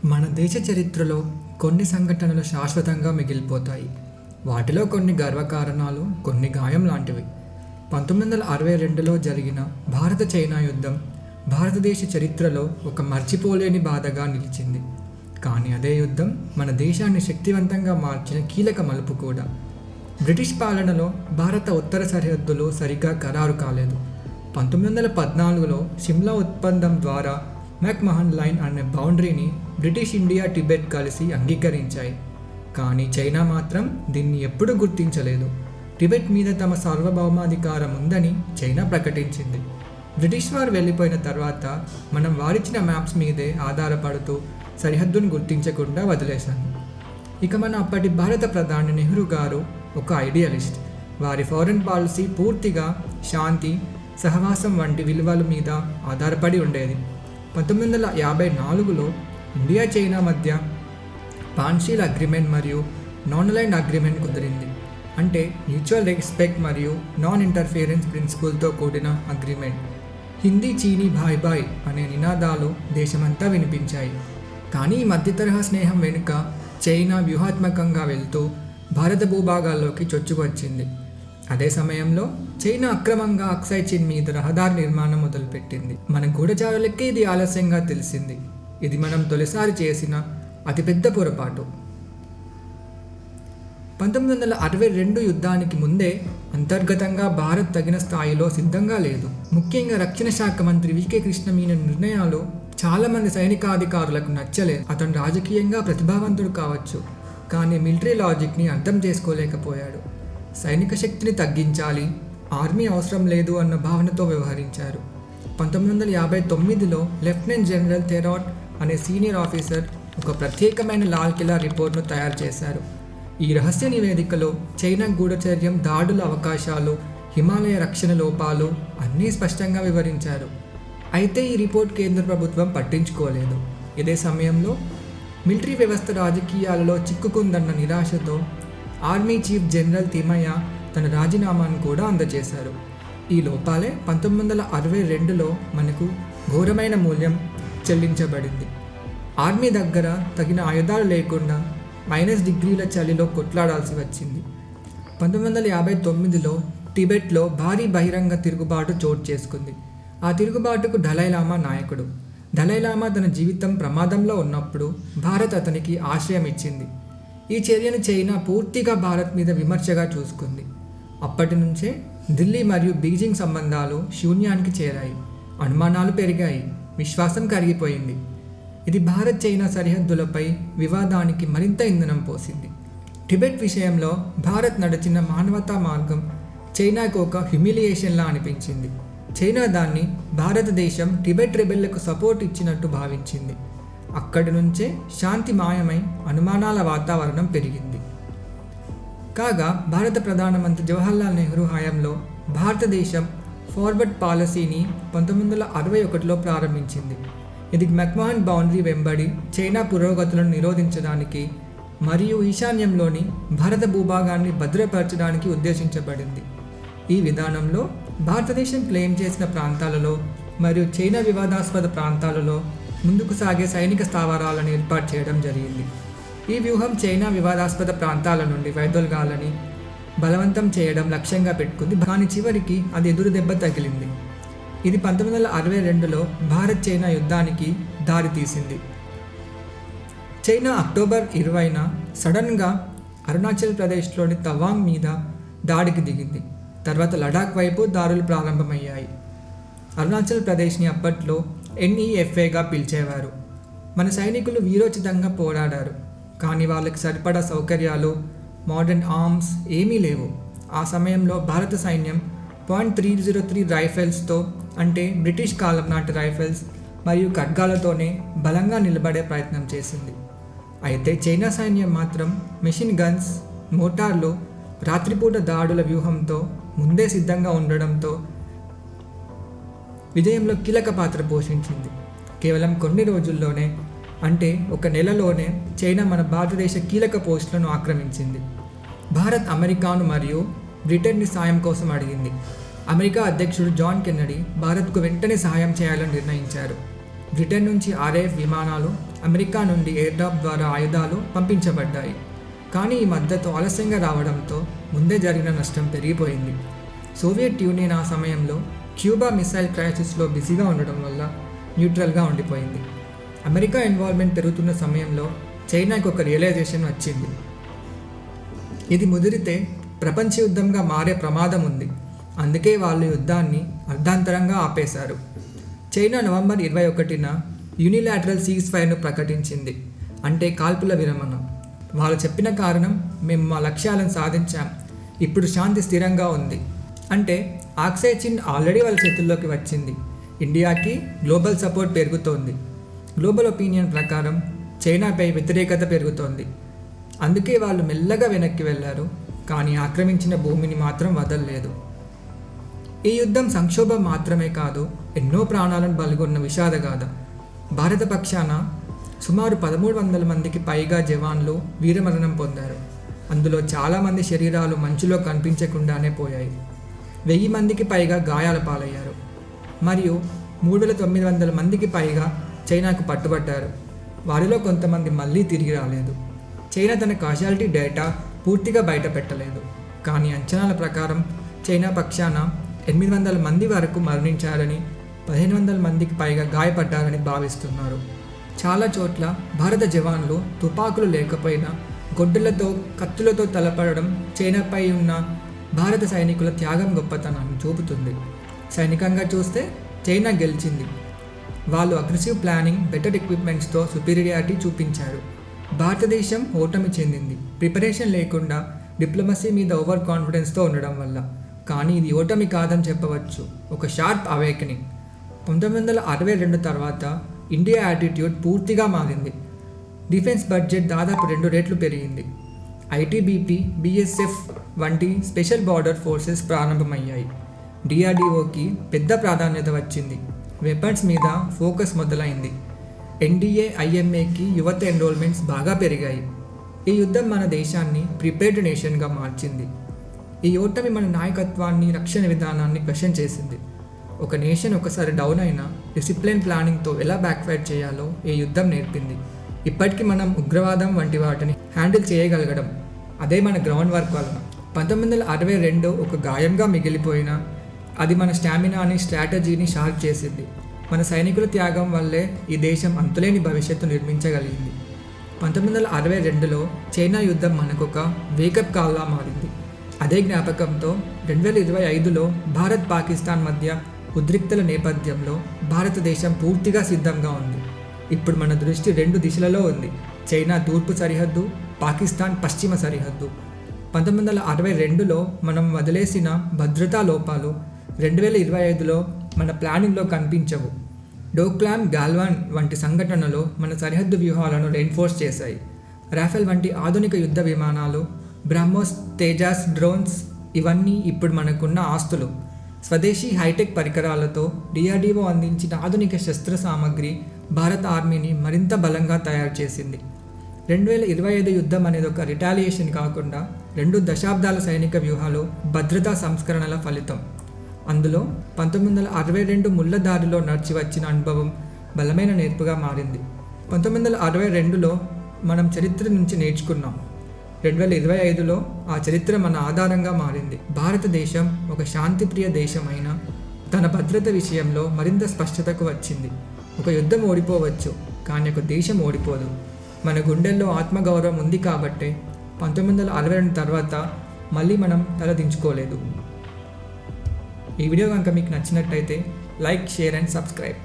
మన దేశ చరిత్రలో కొన్ని సంఘటనలు శాశ్వతంగా మిగిలిపోతాయి. వాటిలో కొన్ని గర్వకారణాలు, కొన్ని గాయం లాంటివి. 1962లో జరిగిన భారత చైనా యుద్ధం భారతదేశ చరిత్రలో ఒక మర్చిపోలేని బాధగా నిలిచింది. కానీ అదే యుద్ధం మన దేశాన్ని శక్తివంతంగా మార్చిన కీలక మలుపు కూడా. బ్రిటిష్ పాలనలో భారత ఉత్తర సరిహద్దులు సరిగ్గా ఖరారు కాలేదు. 1914లో సిమ్లా ఒప్పందం ద్వారా మెక్మహన్ లైన్ అనే బౌండరీని బ్రిటిష్ ఇండియా, టిబెట్ కలిసి అంగీకరించాయి. కానీ చైనా మాత్రం దీన్ని ఎప్పుడూ గుర్తించలేదు. టిబెట్ మీద తమ సార్వభౌమాధికారం ఉందని చైనా ప్రకటించింది. బ్రిటిష్ వారు వెళ్ళిపోయిన తర్వాత మనం వారిచ్చిన మ్యాప్స్ మీదే ఆధారపడుతూ సరిహద్దును గుర్తించకుండా వదిలేశాము. ఇక మన అప్పటి భారత ప్రధాని నెహ్రూ గారు ఒక ఐడియలిస్ట్. వారి ఫారెన్ పాలసీ పూర్తిగా శాంతి, సహవాసం వంటి విలువల మీద ఆధారపడి ఉండేది. 1954లో ఇండియా, చైనా మధ్య పాన్షీల్ అగ్రిమెంట్ మరియు నాన్ అలైన్డ్ అగ్రిమెంట్ కుదిరింది. అంటే మ్యూచువల్ రెస్పెక్ట్ మరియు నాన్ ఇంటర్ఫియరెన్స్ ప్రిన్సిపల్తో కూడిన అగ్రిమెంట్. హిందీ, చీనీ భాయ్ భాయ్ అనే నినాదాలు దేశమంతా వినిపించాయి. కానీ ఈ మధ్య తరహా స్నేహం వెనుక చైనా వ్యూహాత్మకంగా వెళ్తూ భారత భూభాగాల్లోకి చొచ్చుకొచ్చింది. అదే సమయంలో చైనా అక్రమంగా అక్సై చిన్ మీద రహదారి నిర్మాణం మొదలుపెట్టింది. మన గూఢచారులకే ఇది ఆలస్యంగా తెలిసింది. ఇది మనం తొలిసారి చేసిన అతిపెద్ద పొరపాటు. 1962 యుద్ధానికి ముందే అంతర్గతంగా భారత్ తగిన స్థాయిలో సిద్ధంగా లేదు. ముఖ్యంగా రక్షణ శాఖ మంత్రి వికే కృష్ణ మీనన్ నిర్ణయాలు చాలామంది సైనికాధికారులకు నచ్చలేదు. అతను రాజకీయంగా ప్రతిభావంతుడు కావచ్చు, కానీ మిలిటరీ లాజిక్ని అర్థం చేసుకోలేకపోయాడు. సైనిక శక్తిని తగ్గించాలి, ఆర్మీ అవసరం లేదు అన్న భావనతో వ్యవహరించారు. 1959లో లెఫ్టినెంట్ జనరల్ థెరాట్ అనే సీనియర్ ఆఫీసర్ ఒక ప్రత్యేకమైన లాల్ కిలా రిపోర్ట్ను తయారు చేశారు. ఈ రహస్య నివేదికలో చైనా గూఢచర్యం, దాడుల అవకాశాలు, హిమాలయ రక్షణ లోపాలు అన్నీ స్పష్టంగా వివరించారు. అయితే ఈ రిపోర్ట్ కేంద్ర ప్రభుత్వం పట్టించుకోలేదు. ఇదే సమయంలో మిలిటరీ వ్యవస్థ రాజకీయాలలో చిక్కుకుందన్న నిరాశతో ఆర్మీ చీఫ్ జనరల్ తిమయ్య తన రాజీనామాను కూడా అందజేశారు. ఈ లోపాలే 1962లో మనకు ఘోరమైన మూల్యం చెల్లించబడింది. ఆర్మీ దగ్గర తగిన ఆయుధాలు లేకుండా -డిగ్రీల చలిలో కొట్లాడాల్సి వచ్చింది. 1959లో టిబెట్లో భారీ బహిరంగ తిరుగుబాటు చోటు చేసుకుంది. ఆ తిరుగుబాటుకు దలైలామా నాయకుడు. దలైలామా తన జీవితం ప్రమాదంలో ఉన్నప్పుడు భారత్ అతనికి ఆశ్రయం ఇచ్చింది. ఈ చర్యను చైనా పూర్తిగా భారత్ మీద విమర్శగా చూసుకుంది. అప్పటి నుంచే ఢిల్లీ మరియు బీజింగ్ సంబంధాలు శూన్యానికి చేరాయి. అనుమానాలు పెరిగాయి, విశ్వాసం కరిగిపోయింది. ఇది భారత్ చైనా సరిహద్దులపై వివాదానికి మరింత ఇంధనం పోసింది. టిబెట్ విషయంలో భారత్ నడిచిన మానవతా మార్గం చైనాకు ఒక హ్యూమిలియేషన్లా అనిపించింది. చైనా దాన్ని భారతదేశం టిబెట్ రెబెళ్లకు సపోర్ట్ ఇచ్చినట్టు భావించింది. అక్కడి నుంచే శాంతి మాయమై అనుమానాల వాతావరణం పెరిగింది. కాగా భారత ప్రధానమంత్రి జవహర్లాల్ నెహ్రూ హయాంలో భారతదేశం ఫార్వర్డ్ పాలసీని 1961లో ప్రారంభించింది. ఇది మెక్మహన్ బౌండరీ వెంబడి చైనా పురోగతులను నిరోధించడానికి మరియు ఈశాన్యంలోని భారత భూభాగాన్ని భద్రపరచడానికి ఉద్దేశించబడింది. ఈ విధానంలో భారతదేశం క్లెయిమ్ చేసిన ప్రాంతాలలో మరియు చైనా వివాదాస్పద ప్రాంతాలలో ముందుకు సాగే సైనిక స్థావరాలను ఏర్పాటు చేయడం జరిగింది. ఈ వ్యూహం చైనా వివాదాస్పద ప్రాంతాల నుండి వైదొలగాలని బలవంతం చేయడం లక్ష్యంగా పెట్టుకుంది. కానీ చివరికి అది ఎదురు దెబ్బ తగిలింది. ఇది 1962లో భారత్ చైనా యుద్ధానికి దారితీసింది. చైనా అక్టోబర్ 20న సడన్గా అరుణాచల్ ప్రదేశ్లోని తవాంగ్ మీద దాడికి దిగింది. తర్వాత లడాక్ వైపు దాడులు ప్రారంభమయ్యాయి. అరుణాచల్ ప్రదేశ్ని అప్పట్లో NEFAగా పిలిచేవారు. మన సైనికులు వీరోచితంగా పోరాడారు, కానీ వాళ్ళకి సరిపడా సౌకర్యాలు, మోడర్న్ ఆర్మ్స్ ఏమీ లేవు. ఆ సమయంలో భారత సైన్యం .303 రైఫిల్స్తో, అంటే బ్రిటిష్ కాలం నాటి రైఫిల్స్ మరియు ఖడ్గాలతోనే బలంగా నిలబడే ప్రయత్నం చేసింది. అయితే చైనా సైన్యం మాత్రం మెషిన్ గన్స్, మోటార్లు, రాత్రిపూట దాడుల వ్యూహంతో ముందే సిద్ధంగా ఉండడంతో విజయంలో కీలక పాత్ర పోషించింది. కేవలం కొన్ని రోజుల్లోనే, అంటే ఒక నెలలోనే చైనా మన భారతదేశ కీలక పోస్టులను ఆక్రమించింది. భారత్ అమెరికాను మరియు బ్రిటన్ని సాయం కోసం అడిగింది. అమెరికా అధ్యక్షుడు జాన్ కెన్నడీ భారత్కు వెంటనే సహాయం చేయాలని నిర్ణయించారు. బ్రిటన్ నుంచి RAF విమానాలు, అమెరికా నుండి ఎయిర్డ్రాప్ ద్వారా ఆయుధాలు పంపించబడ్డాయి. కానీ ఈ మద్దతు ఆలస్యంగా రావడంతో ముందే జరిగిన నష్టం పెరిగిపోయింది. సోవియట్ యూనియన్ ఆ సమయంలో క్యూబా మిసైల్ క్రైసిస్లో బిజీగా ఉండడం వల్ల న్యూట్రల్గా ఉండిపోయింది. అమెరికా ఇన్వాల్వ్మెంట్ పెరుగుతున్న సమయంలో చైనాకు ఒక రియలైజేషన్ వచ్చింది. ఇది ముదిరితే ప్రపంచ యుద్ధంగా మారే ప్రమాదం ఉంది. అందుకే వాళ్ళు యుద్ధాన్ని అర్ధాంతరంగా ఆపేశారు. చైనా నవంబర్ 21న యూనిలాటరల్ సీజ్ ఫైర్ను ప్రకటించింది, అంటే కాల్పుల విరమణ. వాళ్ళు చెప్పిన కారణం, మేము మా లక్ష్యాలను సాధించాం, ఇప్పుడు శాంతి స్థిరంగా ఉంది. అంటే ఆక్సై చిన్ ఆల్రెడీ వాళ్ళ చేతుల్లోకి వచ్చింది. ఇండియాకి గ్లోబల్ సపోర్ట్ పెరుగుతోంది. గ్లోబల్ ఒపీనియన్ ప్రకారం చైనాపై వ్యతిరేకత పెరుగుతోంది. అందుకే వాళ్ళు మెల్లగా వెనక్కి వెళ్ళారు, కానీ ఆక్రమించిన భూమిని మాత్రం వదలలేదు. ఈ యుద్ధం సంక్షోభం మాత్రమే కాదు, ఎన్నో ప్రాణాలను బలిగొన్న విషాదగాథ. భారత పక్షాన సుమారు 1300 మందికి పైగా జవాన్లు వీరమరణం పొందారు. అందులో చాలామంది శరీరాలు మంచులో కనిపించకుండానే పోయాయి. 1000 మందికి పైగా గాయాల పాలయ్యారు. మరియు 3900 మందికి పైగా చైనాకు పట్టుబట్టారు. వారిలో కొంతమంది మళ్ళీ తిరిగి రాలేదు. చైనా తన కాజువాలిటీ డేటా పూర్తిగా బయట పెట్టలేదు, కానీ అంచనాల ప్రకారం చైనా పక్షాన 800 మంది వరకు మరణించారని, 1500 మందికి పైగా గాయపడ్డారని భావిస్తున్నారు. చాలా చోట్ల భారత జవాన్లు తుపాకులు లేకపోయినా గొడ్డలతో కత్తులతో తలపడడం చైనాపై ఉన్న భారత సైనికుల త్యాగం గొప్పతనాన్ని చూపుతుంది. సైనికంగా చూస్తే చైనా గెలిచింది. వాళ్ళు అగ్రెసివ్ ప్లానింగ్, బెటర్ ఎక్విప్మెంట్స్తో సుపీరియారిటీ చూపించారు. భారతదేశం ఓటమి చెందింది, ప్రిపరేషన్ లేకుండా డిప్లొమసీ మీద ఓవర్ కాన్ఫిడెన్స్తో ఉండడం వల్ల. కానీ ఇది ఓటమి కాదని చెప్పవచ్చు, ఒక షార్ప్ అవేకనింగ్. 1962 తర్వాత ఇండియా యాటిట్యూడ్ పూర్తిగా మారింది. డిఫెన్స్ బడ్జెట్ దాదాపు 2 రెట్లు పెరిగింది. ఐటీబీపీ, బీఎస్ఎఫ్ వంటి స్పెషల్ బార్డర్ ఫోర్సెస్ ప్రారంభమయ్యాయి. డిఆర్డీఓకి పెద్ద ప్రాధాన్యత వచ్చింది. వెపన్స్ మీద ఫోకస్ మొదలైంది. ఎన్డీఏ, ఐఎంఏకి యువత ఎన్రోల్మెంట్స్ బాగా పెరిగాయి. ఈ యుద్ధం మన దేశాన్ని ప్రిపేర్డ్ నేషన్గా మార్చింది. ఈ ఓటమి మన నాయకత్వాన్ని, రక్షణ విధానాన్ని క్వశ్చన్ చేసింది. ఒక నేషన్ ఒకసారి డౌన్ అయినా డిసిప్లిన్ ప్లానింగ్తో ఎలా బ్యాక్ఫైర్ చేయాలో ఈ యుద్ధం నేర్పింది. ఇప్పటికీ మనం ఉగ్రవాదం వంటి వాటిని హ్యాండిల్ చేయగలగడం అదే మన గ్రౌండ్ వర్క్ వలన. 1962 ఒక గాయంగా మిగిలిపోయినా అది మన స్టామినాని, స్ట్రాటజీని షార్ప్ చేసింది. మన సైనికుల త్యాగం వల్లే ఈ దేశం అంతులేని భవిష్యత్తు నిర్మించగలిగింది. 1962లో చైనా యుద్ధం మనకొక వేకప్ కాల్లా మారింది. అదే జ్ఞాపకంతో 2025లో భారత్, పాకిస్తాన్ మధ్య ఉద్రిక్తల నేపథ్యంలో భారతదేశం పూర్తిగా సిద్ధంగా ఉంది. ఇప్పుడు మన దృష్టి 2 దిశలలో ఉంది. చైనా తూర్పు సరిహద్దు, పాకిస్తాన్ పశ్చిమ సరిహద్దు. 1962లో మనం వదిలేసిన భద్రతా లోపాలు 2025లో మన ప్లానింగ్లో కనిపించవు. డోక్లామ్, గాల్వాన్ వంటి సంఘటనలు మన సరిహద్దు వ్యూహాలను రెయిన్ఫోర్స్ చేశాయి. రాఫెల్ వంటి ఆధునిక యుద్ధ విమానాలు, బ్రహ్మోస్, తేజాస్ డ్రోన్స్ ఇవన్నీ ఇప్పుడు మనకున్న ఆస్తులు. స్వదేశీ హైటెక్ పరికరాలతో డిఆర్డీఓ అందించిన ఆధునిక శస్త్ర సామగ్రి భారత ఆర్మీని మరింత బలంగా తయారు చేసింది. 2025 యుద్ధం అనేది ఒక రిటాలియేషన్ కాకుండా 2 దశాబ్దాల సైనిక వ్యూహాలు, భద్రతా సంస్కరణల ఫలితం. అందులో 1962 ముళ్ళదారిలో నడిచి వచ్చిన అనుభవం బలమైన నేర్పుగా మారింది. 1962లో మనం చరిత్ర నుంచి నేర్చుకున్నాం. 2025లో ఆ చరిత్ర మన ఆధారంగా మారింది. భారతదేశం ఒక శాంతిప్రియ దేశమైన తన భద్రత విషయంలో మరింత స్పష్టతకు వచ్చింది. ఒక యుద్ధం ఓడిపోవచ్చు, కానీ ఒక దేశం ఓడిపోదు. మన గుండెల్లో ఆత్మగౌరవం ఉంది కాబట్టే 1962 తర్వాత మళ్ళీ మనం తలదించుకోలేదు. ఈ వీడియో కనుక మీకు నచ్చినట్టయితే లైక్, షేర్ అండ్ సబ్స్క్రైబ్.